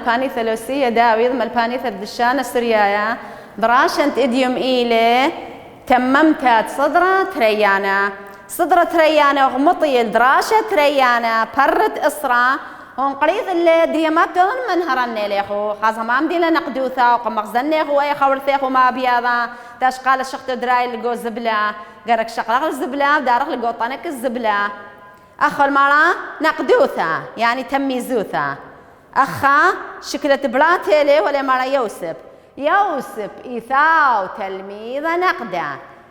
باني ثلوسية داويض ملباني ثردشانة سريايا دراشنت إديوم إيلي تممتات صدرة تريانا صدرة تريانا وغمطي الدراشة تريانا برت إسرة ونقريض اللي ديما بتظن منهرني ليخو خاصة ما مدينا نقدوثا وقمغزني خو أي خورثيخو ما بياضا تاش قال الشخت دراي لقو زبلة قالك شقلق الزبلة دارق لقو طنك الزبلة أخو المرأة نقدوثا يعني تميزوثا أخا شكلة بلاتيلي ولا مرأة يوسف إيثاو تلميذ نقدا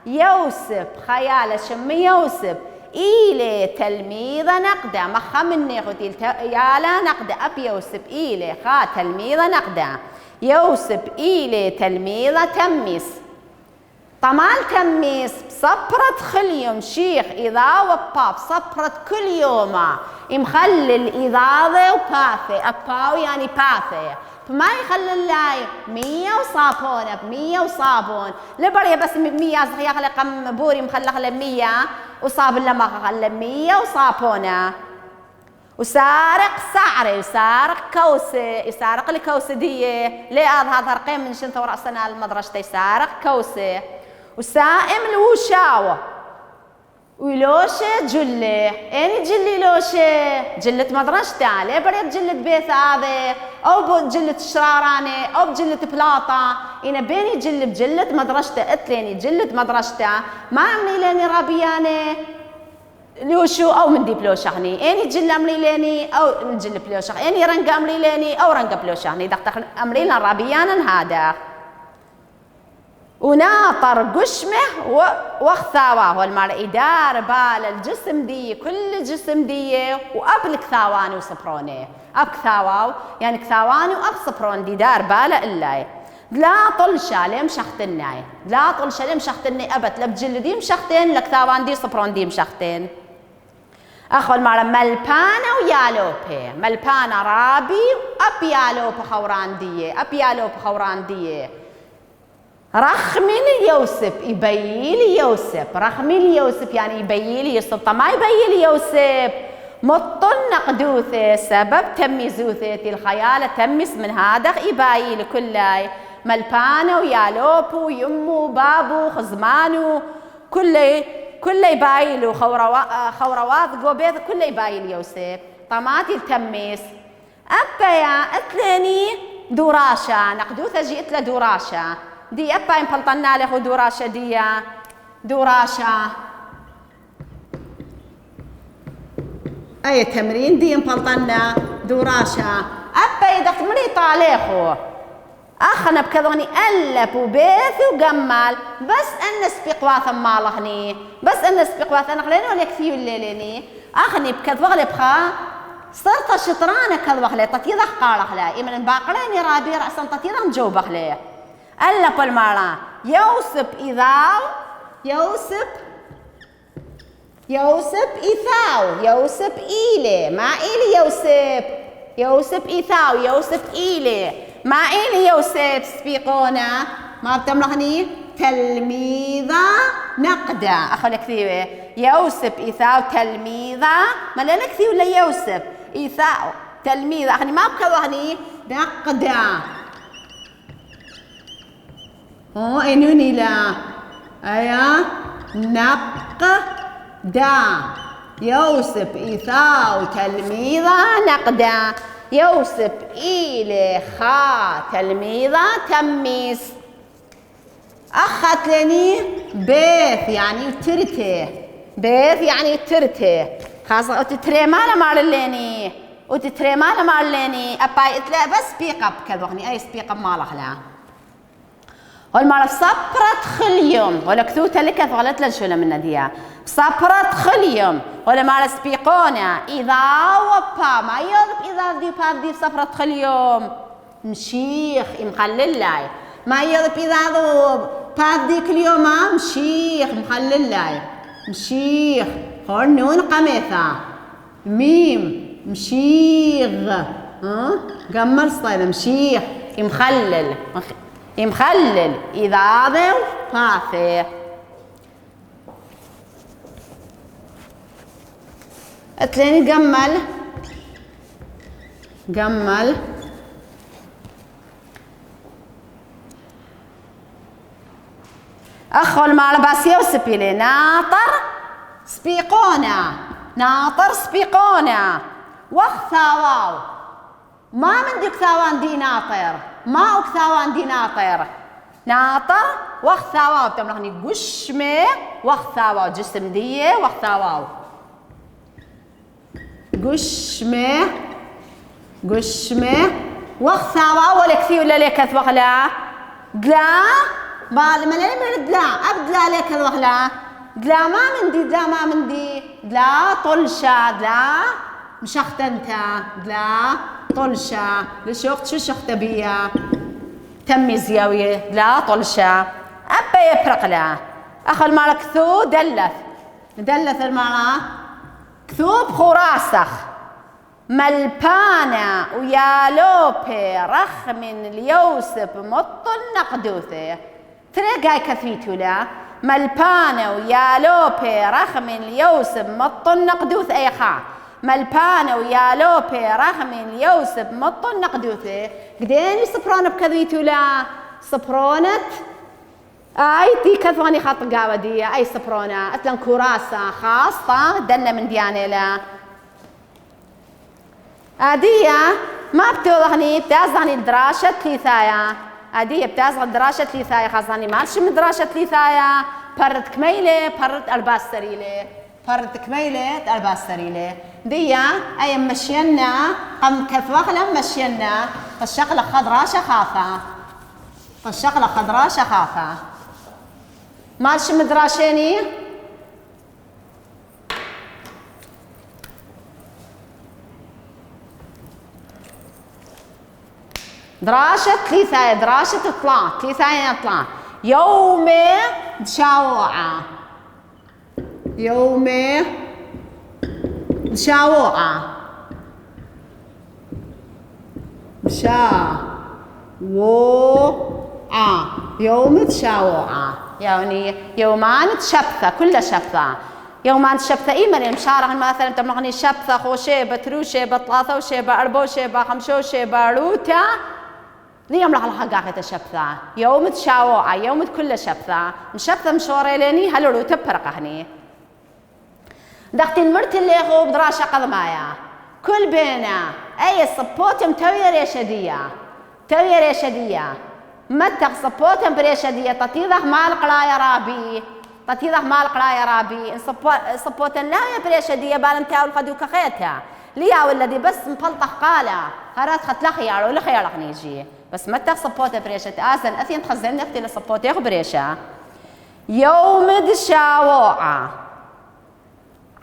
يوسف خيال شم يوسف إيلي تلميذ نقدا مخا مني ختيل يالا نقدا أب يوسف إيلي خا تلميذ نقدا يوسف إيلي تلميذ تميس طمال تميس بصبرة خليوم شيخ إذا وباب صبرة كل يوم يمخلل إذاضة وباثي أباو يعني باثي فما يخلي اللاي 100 وصابون ب100 وصابون لبريا بس 100 صغير خلي قم بوري مخلخ ل 100 وصاب لما خلى 100 وصابونه وسارق سعري وسارق كوسه يسارق الكوسه دي ليه هذا رقيم من شنت ورا سنه المدرسه يسارق كوسه وسائم الوشاوه ولوشه جله اني جلي لوشه جله مدرسته ليه بريت جله بيت هذا او بجله الشرارانه او بجله بلاطه انا بيني جله بجله مدرسته اتليني جله مدرسته ما عملي لاني رابيانه لوشو او من دي بلوشخني اني جله امري لاني او جله بلوشخ اني رنقه امري لاني او رنقه بلوشخني دخل امري لنا رابيانا هذا وناطر قشمه واخثاواه والمرء يدار بال الجسم دي كل جسم دي وقبل كثاواني وصبروني اب كثاواو يعني كثاواني واب صبرون دي دار باله الا لا طلشه لي مشختناي لا طلشه لي مشختني ابد لا بجلدي مشختين لكثاوان دي صبرون دي مشختين اخو المرء ملبانه ويالوبي ملبانه رابي اب يالوب خوران دي اب يالوب خوران دي رخمي يوسف يبيلي يوسف رخمي يوسف يعني يبيلي يوسف ما يبيلي يوسف مطن نقدوثه سبب تميزوثه الخيال تمس من هذا يبايل كله ملبانه ويالوبو يمو بابو خزمانو كله يبايلو خوروات قوبيث كله يبايل يوسف طماتي التميس أبا اتلاني دوراشة نقدوثة جئت له دوراشة دي أبا ينبلطنا له دوراشة دي دوراشة أي تمرين دي ينبلطنا دوراشة أبا يدخل مري طاليخو أخنا بكذوني ألب وبيث وقمال بس أن سبيق واثم مالغني بس أن سبيق واثم نخليني ولا يكفي الليليني أخني بكذ وغلي بخا صرت شطرانة كذ وغلي تطيضح قارخ لا إمن باقريني رابي رأسا تطيضح مجوبخ لي ألب المرأة يوسف إذاو يوسف إيثاو يوسف إيلي ما إيلي يوسف إيثاو يوسف إيلي ما إيلي يوسف سبيقونا ما بتملخني تلميذة نقدة أخذ كثيرة يوسف إيثاو تلميذة ما لنا كثير ولا يوسف إيثاو تلميذة أخني ما بكذهني نقدة إنوني لا أيا نقدة يوسف إيثاو تلميذة نقدة يوسف إيلي خا تلميذة تميس أخت لني بيث يعني ترته بيث يعني ترته خاصة تتري مالا مارليني وتتري مالا مارليني أباي اتلا بس سبيق اب كذوغني أي سبيق اب مالا خلا والمرة صبرت خليوم ولا كثوتة لك فغلت لنشونا من نديا صبرت خليوم ولا مال سبيقونا إذا وبا ما يضرب إذا دي باب دي صبرت خليوم مشيخ مخلل لاي ما يضرب إذا ذوب باب دي كل يوم مشيخ مخلل لاي مشيخ خرنون قميثة ميم مشيخ قمر صيدا مشيخ يمخلل إذا ذو باثي اتليني قمل أخو المالباس يوسف إلي ناطر سبيقونا، ناطر سبيقونا. واخ ما من ديك ثاوان دي ناطر، ما أك ثاوان دي ناطر، ناطر واخ ثاواو تملغني قشمة واخ ثاواو جسم ديه واخ ثاواو قشمة قشمة واخ ثاواو ولا كثير ولا ليك وغلا قلا بالي ما من دلا أبدلا ليك وغلا دلا ما من دي دلا ما من دي دلا طلشة دلا مشخت انت دلا طلشة لشوخت شو شخت بيا تمي زياوية دلا طلشة أبا يفرق لا أخو المالا كثو دلث المالا كثو بخراسخ ملبانا ويالوبي رخم اليوسف مطل نقدوثي تريقاي كثيتو لا ملبانا ويالوبي رخم اليوسف مطل نقدوث أي خا ملبانا ويالوبي رخم اليوسف مطل نقدوثي قدين يصبرون بكذيتو لا صبرونت اي دي كثواني خط قاوة دي اي صبرونة اتلن كراسة خاصة دلنا من دياني لا ادية ما بتوضحني بتازغني دراشة ثلاثايا ادية بتازغ دراشة ثلاثايا خاصاني مالش من دراشة ثلاثايا برد كميلة برد الباس سريلة برد كميلة الباس سريلة دية اي مشينا قم كثوخلة مشينا فالشغلة خضراء شخافة فالشغلة خضراء شخافة مالش مدراشيني دراشة ثلاثة دراشة ثلاثة اطلع يومي بشاوعة يومي بشاوعة يوم تشاوعة يعني يومان تشبثة كل شبثة يومان تشبثة إيمان مشارع مثلا تمغني شبثة خوشي بتروشي بطلاثة وشي بأربوشي بخمشوشي باروتا اليوم لها الحقاقة تشبثة يوم تشاوعة يوم كل شبثة مشبثة مشوري ليني هلو تبرق هني دختي المرت اللي هو بدراشة قضمايا كل بينا أي صبوتم توي ريشدية متى صبوتم بريشدية تطيضه مال قلايا رابي إن صبوتن لا يا بريشدية بالم تاول قدو كخيتها ليا والذي بس مبلطخ قالا هرات خت لخيار ولا خيار نيجي بس متى صبوتة بريشة آسن أثين تخزن نختي لصبوتة بريشة يوم دشاوعة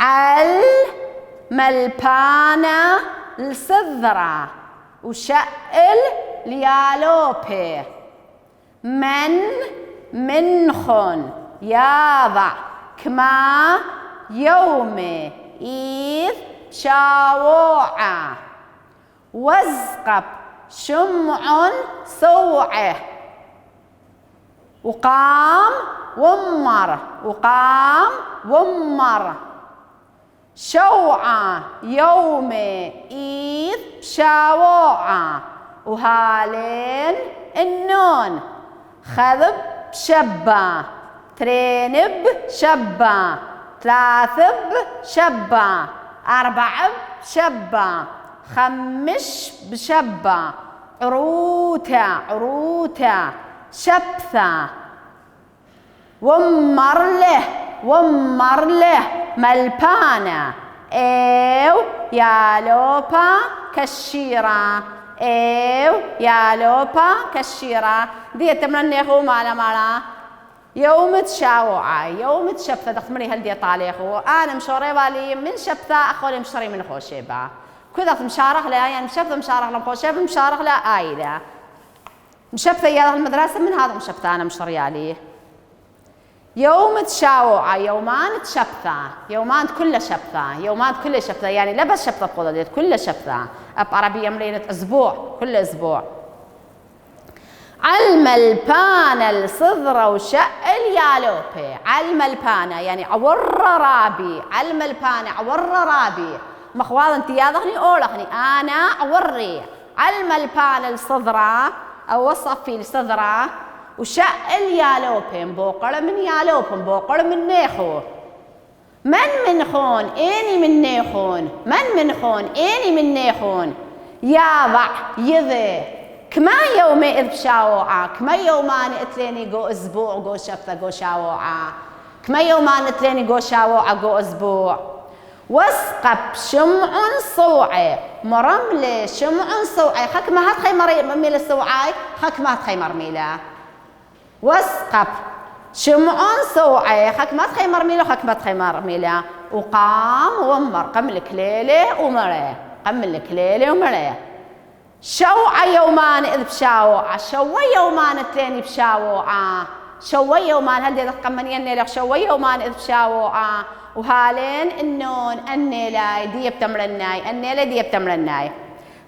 عل ملبانا الصذرة وشقل ليالوبي منخن ياضع كما يومي إذ شاوعة وزقب شمع صوعه وقام ومر شوعة يومي إذ شاوعة وهالين النون خذب شبة ترينب شبة ثلاثب شبة أربعب شبة خمش بشبة عروتة شبثة ومر له ملبانة ايو يالوبا كشيرة دي تمرنيخو مالا يوم تشاوعة يوم تشبثة دختمري هل دي طاليخو انا مشوري والي من شبثة اخولي مشتري من خوشيبا كذا مشارخ لا يعني مشبثة مشارخ لمخوشيبا مشارخ لا آيلة مشبثة يا المدرسة من هذا مشبثة انا مشتري عليه يوم تشاوعة يومان تشبثة يومان كل شبثة يعني لا بس شبثة بقولت كل شبثة أب عربية ملينة أسبوع كل أسبوع علملبانة الصذرة وشقل يالوبي علملبانة يعني عور رابي علملبانة عور رابي مخواض انت ياضخني أولخني أنا عوري علملبانة الصذرة أو وصف في الصذرة وشأل يالوبن بوقر من يالوبن بوقر من نيخو من خون إني من نيخون من خون إني من نيخون ياضع يذي كما يومي إذ بشاوعة كما يومان إتليني جو أسبوع جو شفة جو شاوعة كما يومان إتليني جو شاوعة جو أسبوع واسقب شمع صوعي مرملة شمع صوعي خك ما هتخي مرميلة صوعي خك ما هتخي مرميلة واسقب شمع صوعي خك ما تخي مرميلة خك ما تخي مرميلة وقام ومر قم لك ليلة ومرة قم لك ليلة ومرة شوع يومان إذ بشاوعة شوي يومان التاني بشاوعة شوي يومان هل دي تقمنين لك شوي يومان إذ بشاوعة وهالين النون النيلاي دي بتمرناي النيلة دي بتمرناي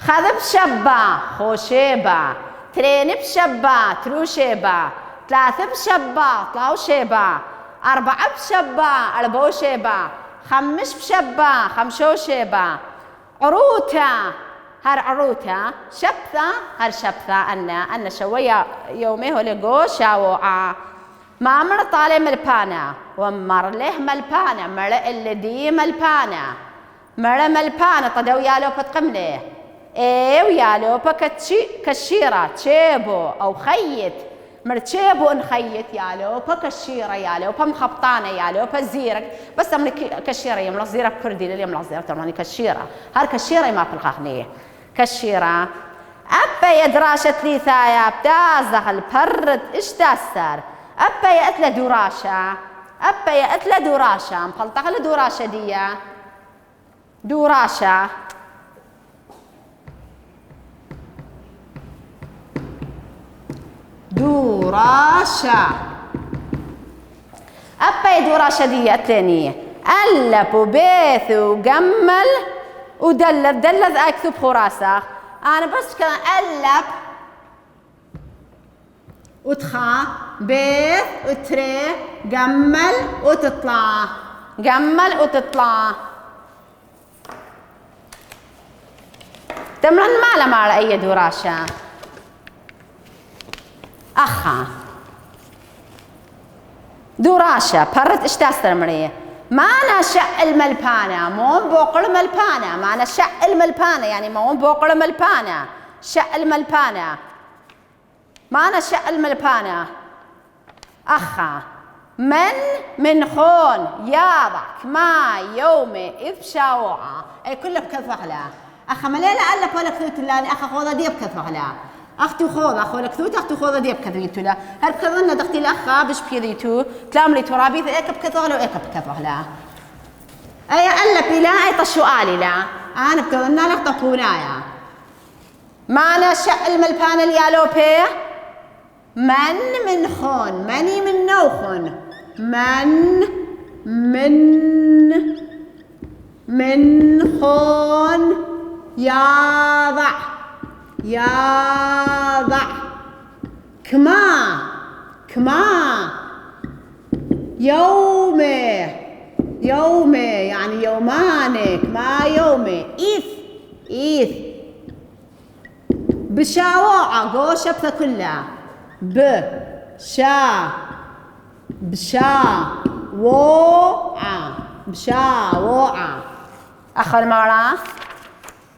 خذ بشبا خوشيبا ترين بشبا تروشيبا ثلاثة بشبا طلاو شيبا أربعة بشبا أربعو شيبا خمس بشبا خمسو شيبا عروتا هر عروتا شبثة هر شبثة أنا شوية يومي هو لقو شاوعة ما مر طالع ملبانا ومر له ملبانا مر اللي دي ملبانا مر ملبانا طدو يالو بتقمله ايه ويالو كشيرة تشيبو أو خيط مرتشيبو انخيط يالو كشيرة يالو مخبطانة يالو زيرك بس أمري كشيرة يملا زيرة بكردي للي يملا زيرة تمراني كشيرة هار كشيرة ما في الخاخنية كشيرة أبا يدراشة ليثايا بتازخ البرد إيش تاسر أبا يأتلا دوراشة أبا يأتلا دوراشة مخلطة على دوراشة دي دوراشة دوراشة أبا يدوراشة دي أتلاني ألب وبيث وجمل ودلذ دلذ أكتب خراسة أنا بس كان ألب وتخا بيث وتري جمل وتطلع جمل وتطلع تمرن ما على أي دوراشة أخا دوراشة برت إيش تستمري ما أنا شق الملبانة مو بوقر ملبانة ما أنا شق الملبانة يعني مو بوقر ملبانة شق الملبانة ما أنا شق الملبانة أخا من خون ياضك ما يومي إذ بشاوعة أي كله بكفخلة أخا مليلة ألف ولا كثوت اللاني أخا خوضة دي بكفخلة أختي خوضة أخو لكثوت أختي خوضة دي بكذيتو لا هل بكذلنا دختي الأخا بش بكذيتو تلامري ترابيث إيك بكثغلة وإيك بكثغلة أي ألف لا أي طشوالي لا أنا بكذلنا لك طفونايا ما أنا شق الملبان اليالوبي من خون مني من نوخون من خون ياضع كما يومي يعني يومانك ما يومي إيث بشاوعة جو شبثة كلها بشاوعة آخر مرة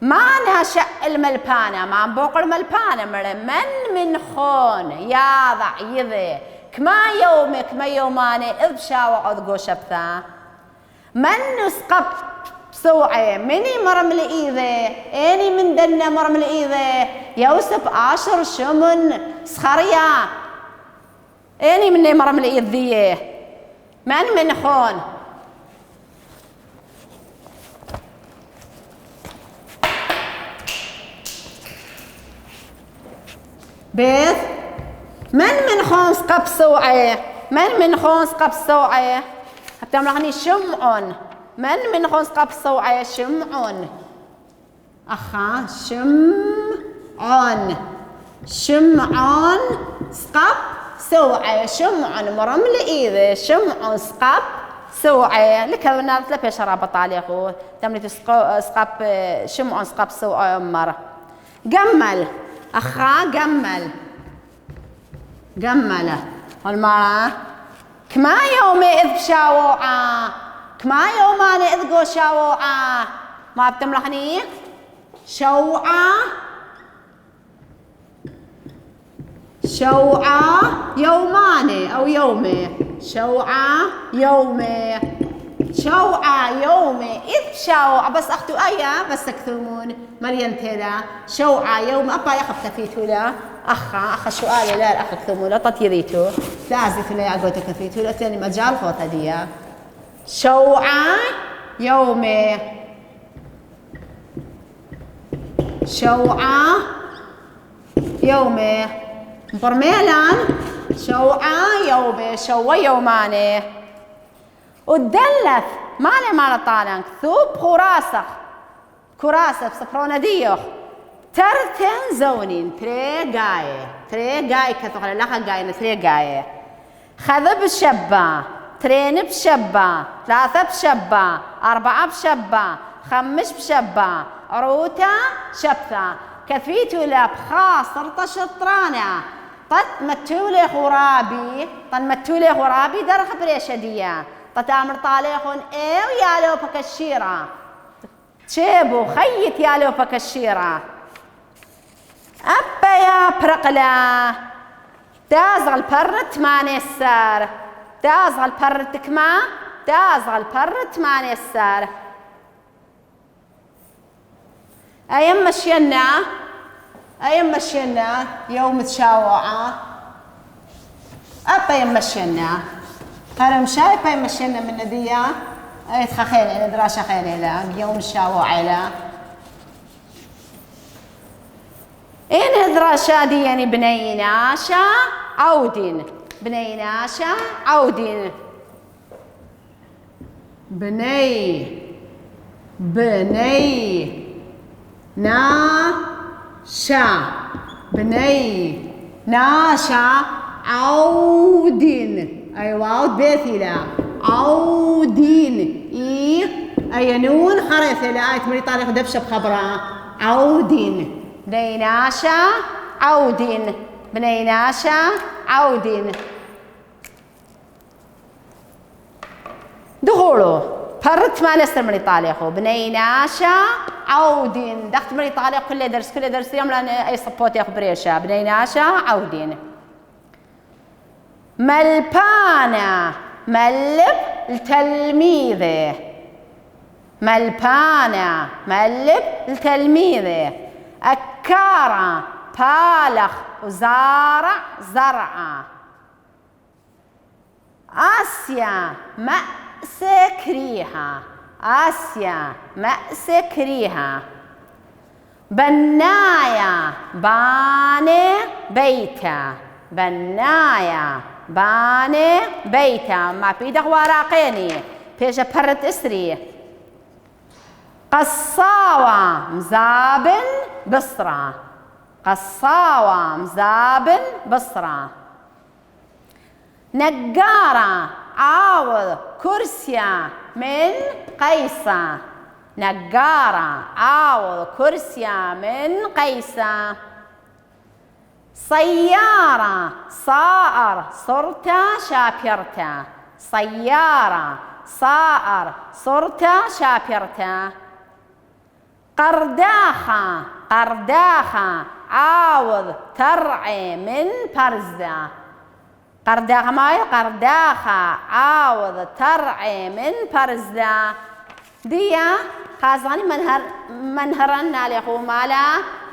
ما أنا شق الملبانة ما بوق الملبانة من خون ياضع يذي كما يومي كما يوماني إذ بشاوعة جو شبثة من نسقب سوعي مني مرم لإيذي إني من دنا مرم لإيذي يوسف عاشر شمن سخريا إني مني مرم لإيذي من خون بيث من خون سقب سوعي من خون سقب سوعي بتمرحني شمعون من خون سقب سوعي شمعون أخا شمعون سقب سوعي شمعون مرم لإيذي شمعون سقب سوعي لكذا نارت لبي شرابة طاليخو تمري سقب شمعون سقب سوعي أمر جمل أخا جمله. والمرة كما يومئذ بشاوعة، كما يومان إذ جو شاوعة. ما بتملحني شوعة شوعة يومان أو يومي، شوعة يومي، شوعة يومي إذ شاوعة. بس أختو آية بس تكتمون مريم تلا شوعة يوم أبا يخف كفيتو لا أخا سؤالي لا الأخ كتمون لا تطيريتو لازم لا يعقوت كفيتو لا تاني مجال فوتا ديا شوعة يومي، شوعة يومي برميلان شوعة يومي شوة يوماني. والدلث ماله طالنك ثوب خراسخ كراسة بسفرونة ديوخ ترتن زونين تري جاي كثر لها جاي تري جاي خذ بشبة ترين بشبة 3 بشبة 4 بشبة 5 بشبة عروتا شبثة كفيتو لاب خاصر شطرانة متولي غرابي درخ بريشدية تامر طاليخون ايو يالو بكشيرة تشيبو خيت يالو بكشيرة أبا يا برقلة تازغل برت ما نسر تازغل برتك ما تازغل برت ما نسر. أيام مشينا يوم تشاوعة أبا يمشينا هرم شايفة يمشينا من ندية أي تخيل دراسة خيلة يوم الشاوعة لا إن دراسة دي يعني بنيناشا عودين بنيناشا عودين بني ناشا عودين. أيوة عود بيتي لا عودين أي نون خريطة لا آية مري طارق دبشة بخبرها عودين بنيناشا عودين بنيناشا عودين. دخولو فرت ما نستر مري طالقو بنيناشا عودين دخت مري طالق كل درس يوم لان اي سبوت ياخو بريشا بنيناشا عودين. ملبانا ملب التلميذ ملبانا ملب التلميذ. أكارا بالخ وزارع زرعة. آسيا مأس كريها آسيا مأس كريها. بنايا باني بيتا بنايا باني بيتا ما بيدغ وراقيني بيش برت اسري. قصاوة مزابن بصرة قصاوة مزابن بصرة. نجارة عاوض كرسيا من قيسة نجارة عاوض كرسيا من قيسة. سيارة صائر صرتا شابرتا سيارة صائر صرتا شابرتا. قرداخة عاوض ترعي من برزة قرداخة ماي قرداخة عاوض ترعي من برزة. ديا خازاني منهرنا ليخو مالا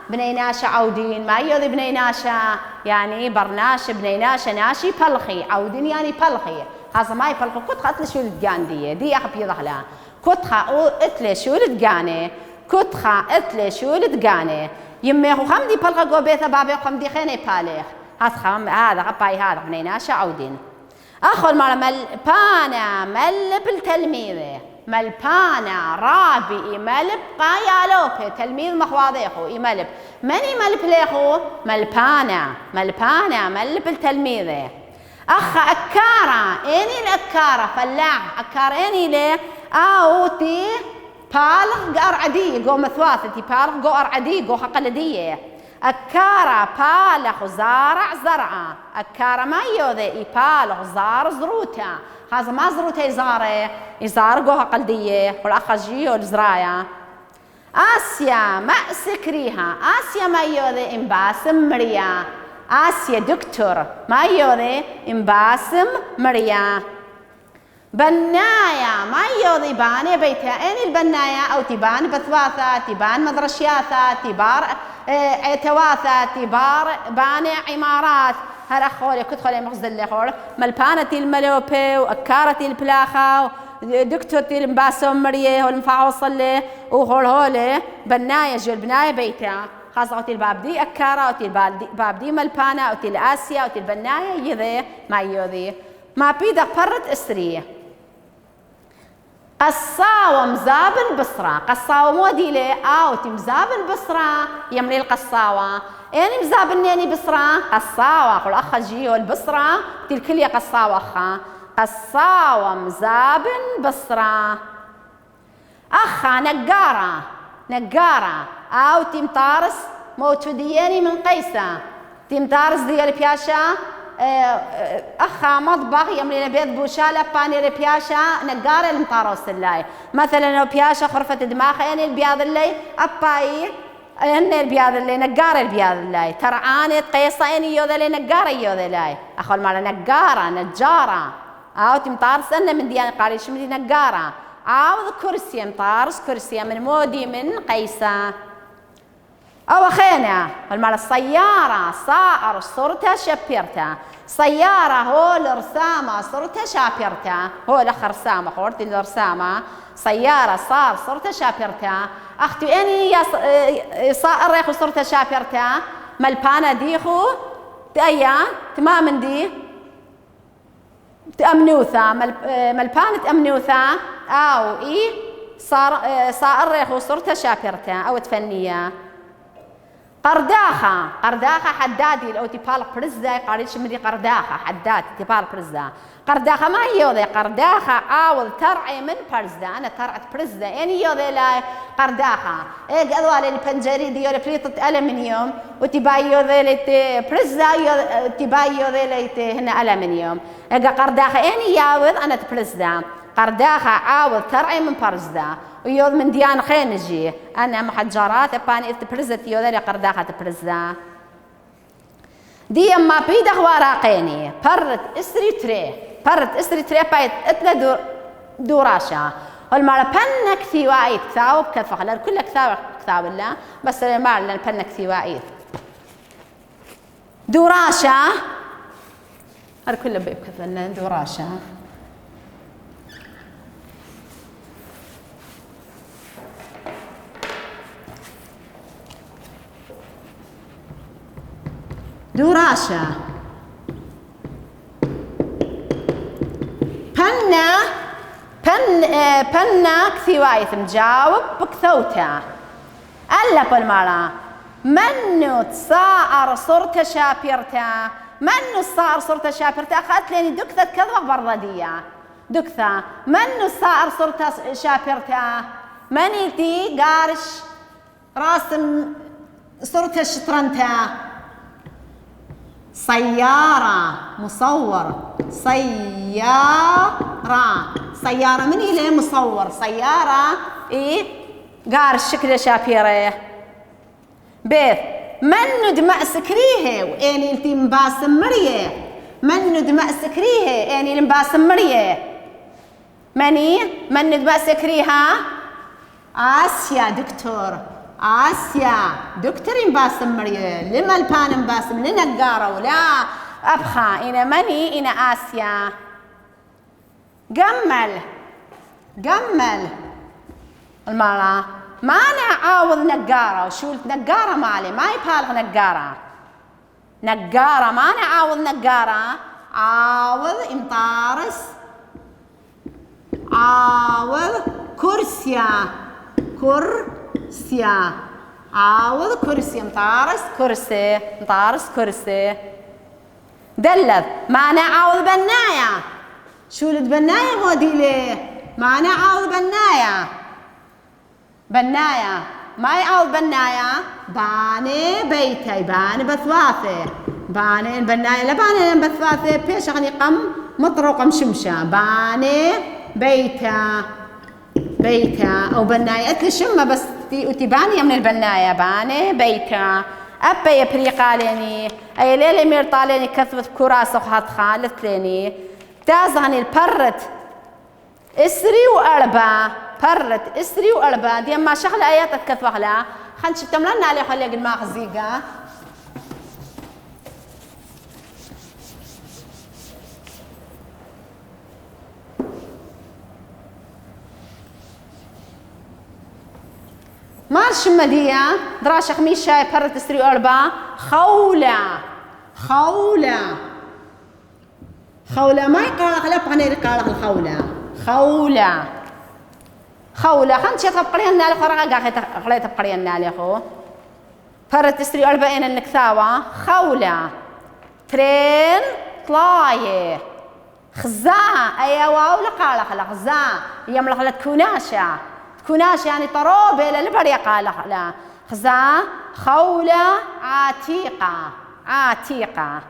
بنيناشا عودين ما يوذي بنيناشا يعني برناش بنيناشا ناشي بلخي عودين يعني بلخي خاصة ماي بلخي كنت خاتل شو الدقان دي أخبي ظهلا كنت خاتل شو الدقاني كنت خاتل شو الدقاني يمي خو خمدي بلخي قو بيثا بابي خمدي خيني بالخ هذا غباي هذا بنيناشا عودين. أخو المرة ملبانا ملب التلميذ ملبانا رابي ملب قايالوبي تلميذ مخواضيخو يملب من يملب ليخو ملبانا ملب التلميذ. أخ أكارة إني الأكارة فلاح أكار إني ليه أوتي بالغ قار عدي قو مثواثتي بالغ قو أرعدي قو حقلدية أكارا بالغ زارع زرعة. أكارا ما يوذي بالغ زار زروتا. هذا ما زروتا يزارقوها قلدية والأخجية والزرايا. آسيا ما سكريها. آسيا ما يوذي إنباسم مريا. آسيا دكتور ما يوذي إنباسم مريا. بنايا ما يوضي باني بيتها. أين البنايا؟ أو تبان بثواثة، تبان مدرشياثة، تبار عتواثة، تبار باني عمارات. هر أخولي كدخلي مغزل لخور ملبانتي الملوبي وأكارتي البلاخة دكتورتي المباسم مريه والمفاوصل له وهول هولي بنايا جو البناية بيتها. خاصة أوتي الباب دي أكارة، أوتي الباب دي ملبانة، أوتي الآسيا، أوتي البنايا يذي ما يوذي. ما بيدا فرت إسرية. قصاوة مزابن بصرة. قصاوة مودي لي أوتي مزابن بصرة يملي القصاوة. يعني مزابن نيني بصرة قصاوة. قل أخا جيو البصرة تلكلية قصاوة أخا. قصاوة مزابن بصرة. أخا نقارة. نقارة أوتي مطارس موتودياني من قيسة. تمطارس ديال بياشا أخا مطبخ يملينا بيض بوشالة باني ربياشا نقارة المطاروس اللاي. مثلا لو بياشا خرفة دماغ يعني البياض اللي أباي إن البياض اللي نقارة البياض اللي ترعانة قيصة يعني يوذا لي نقارة يوذا لاي. أخو المالا نقارة نجارة أو تمطارس أنا من ديان قاريش من دي نقارة. عاوض كرسي مطارس كرسي من مودي من قيسة. أو خينا المال السيارة صائر صورتها شبيرتها. سيارة هو الرسامة صورتها شابيرتها. هو الأخ رسامة خورتي الرسامة. سيارة صار صورتها شابيرتها. أختي أني يا صائر ياخو صورتها شابيرتها. ملبانة ديخو تأيا تمام دي تأمنوثة ملبانة تأمنوثة أو إيه صائر ياخو صورتها شابيرتها أو تفنية. قرداخة. قرداخة حدادي لو تبال برزة قاريش مدي قرداخة حداد تبال برزة. قرداخة ما يوذي. قرداخة عاوض ترعي من برزة. أنا ترعت برزة يعني يوذي لا قرداخة. إيه قالوا لي البنجري دي يوذي بليطة ألمنيوم وتباي يوذي لي برزة تباي يوذي لي هنا ألمنيوم. إيه قرداخة يعني ياوذ أنا تبرزة. قرداخة عاوض ترعي من برزة ويوذ من ديان خينجي. أنا محجرات أباني تبرزة يوذي قرداخة تبرزة. دي أما بيدخ وراقيني برت إسري تري. برت إسري تري بايت إتلا دوراشا. والمرة بنا كثيوائيت كثاوب كثفخ لأن كل كثاوب الله بس المرة لأن بنا كثيوائيت دوراشا. هذا كله بيبكث لنا دوراشا. دوراشا بنا كثيوايث مجاوب بكثوتا. ألا بالمرة منو تصاعر صورته شابيرتا. منو صار صورته شابيرتا أخذت ليني دكثة كذبة بردية دكثة. منو صار صورته شابيرتا. منيتي قارش راسم صورته شطرنتا. سيارة مصور. سيارة من إلى مصور. سيارة إيه قارش شكل شابيرة بيت. من دماء سكريه وإني أنتي مباسم مريه. من دماء سكريه إني مباسم مريه. من دماء سكريها آسيا دكتور. آسيا دكتور مباسم مريه. لما البان مباسم لنقارة ولا أبخى إنا مني إنا آسيا. قمل المرأة ما أنا عاوض نقارة وشولت نقارة مالي ما يبالغ نقارة ما أنا عاوض نقارة. عاوض إمطارس عاوض كرسيا عاوض كرسي مطارس كرسي دلذ. ما أنا عاوض بناية. شولت بناية مودي ليه. ما أنا عاوض بناية ما يعوض بناية باني بيتي باني بثواثة باني البناية لباني بثواثة بيش أغني قم مطرق مشمشة باني بيتا بيتا أو بناية أتلي شمة بس تبانية من البناية باني بيتا أبا يبريقاليني أي ليلة ميرطاليني كثبت كراسة وحط خالت ليني تازغني البرت اسري وأربا برت اسري وأربا دي ما شغلة آيات تكثف أخلا خلنا شفتم لنا عليه خلي قد ما خزيقة مارش مدية دراش خميس شاي برت اسري وأربا خولة خولة خولة ما يقال خلاف غني يقال الخولة خولة خولة خنش تبقرين نال خرقة قاخي تبقرين نال خو فرت تسري 40 النكثاوة خولة ترين طلاية خزاء أي واو لقال خلا خزاء يملخ لك كناشة كناشة يعني طروبة للبرية قال خلا خزاء خولة عتيقة عتيقة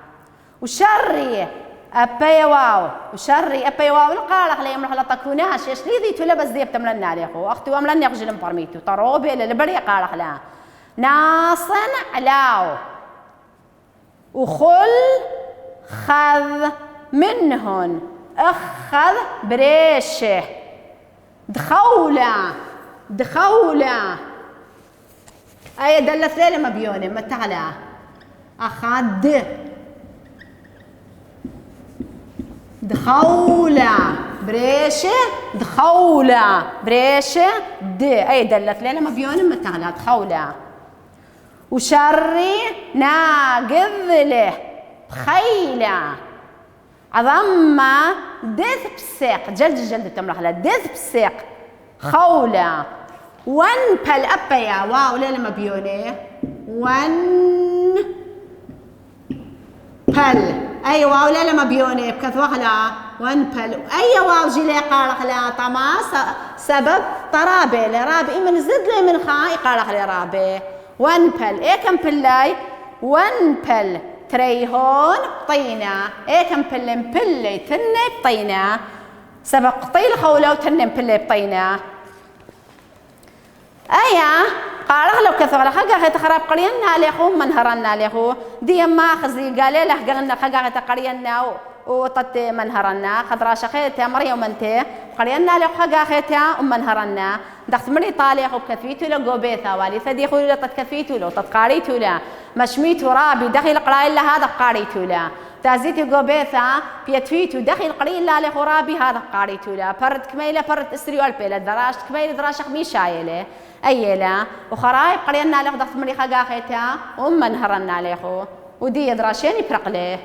وشري أبي واو وشري أبي واو القارة خلي يمرح لطكوناش إيش لذي تلبس ذي بتملنا عليه أخو أختي واملنا يخجل مبرميتو طروبي للبري قارة خلا ناصن علاو وخل خذ منهن أخذ بريشه دخولة دخولة أي دلت ليلة مبيونة ما تعالى أخذ دخولة بريشة دخولة بريشة د أي دلت لنا مبيونة متعلى دخولة وشري ناقذ له بخيلة عظمة دث بسيق جلد تمرح له دث بسيق خولة ونبل أبيا واو لنا مبيونة بل أي واو لا ما بيوني بكثوة خلا ونبل أي واو جيلي قال خلا طما سبب طرابة لرابي من زد لي من خاي قال خلا رابي ونبل إيه كم بلاي ونبل تريهون طينا إيه كم بلي تني بطينا سبب قطيل خولة وتني بلي بطينا أيا قال لو كثر خجا خراب قرينا له من هرنا له دي ما خزي قال له قلنا خجا قرينا وطت من هرنا خضرا شخيتها مريم انت قرينا له خجا خيتها من هرنا دخت مري طالع وكفيتو له قبيثه والي ثدي خولي له كفيتو له تقاريتو له مشميتو رابي دخل قراي له هذا قاريتو له تازيتي قبيثه بيتفيتو دخل قرين له خرابي هذا قاريتو له فرد كميله فرد اسري والبيله دراش كميله دراش خميس شايله أيلا وخرايب قرينا له ضغط مريخة قاخيتها ومن هرنا له ودي دراشيني برقله